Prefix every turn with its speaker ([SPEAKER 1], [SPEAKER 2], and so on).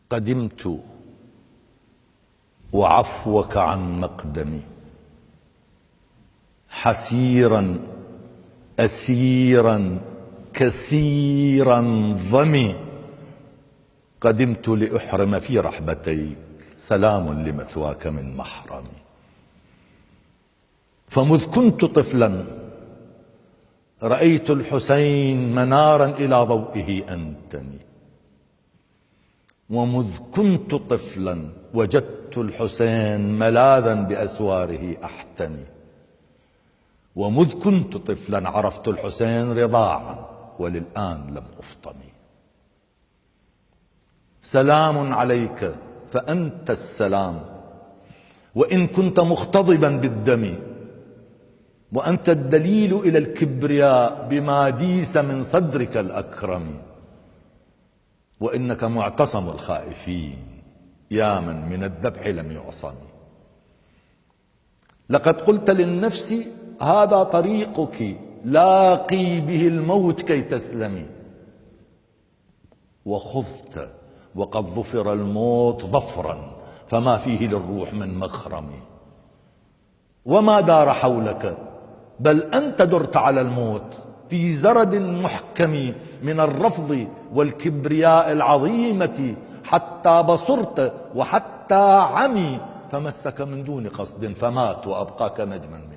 [SPEAKER 1] قدمت وعفوك عن مقدمي، حسيرا أسيرا كثيرا ظمي. قدمت لأحرم في رحبتيك، سلام لمثواك من محرمي. فمذ كنت طفلا رأيت الحسين منارا إلى ضوئه أنتمي، ومذ كنت طفلا وجدت الحسين ملاذا بأسواره أحتمي، ومذ كنت طفلا عرفت الحسين رضاعا وللآن لم أفطمي. سلام عليك فأنت السلام وإن كنت مختضبا بالدم، وأنت الدليل إلى الكبرياء بما ديس من صدرك الأكرم، وإنك معتصم الخائفين يا من من الذبح لم يعصم. لقد قلت للنفس هذا طريقك لاقي به الموت كي تسلمي، وخذت وقد ظفر الموت ظفرا فما فيه للروح من مخرم. وما دار حولك بل أنت درت على الموت في زرد محكم من الرفض والكبرياء العظيمة، حتى بصرت وحتى عمي فمسك من دون قصد فمات وأبقاك نجما من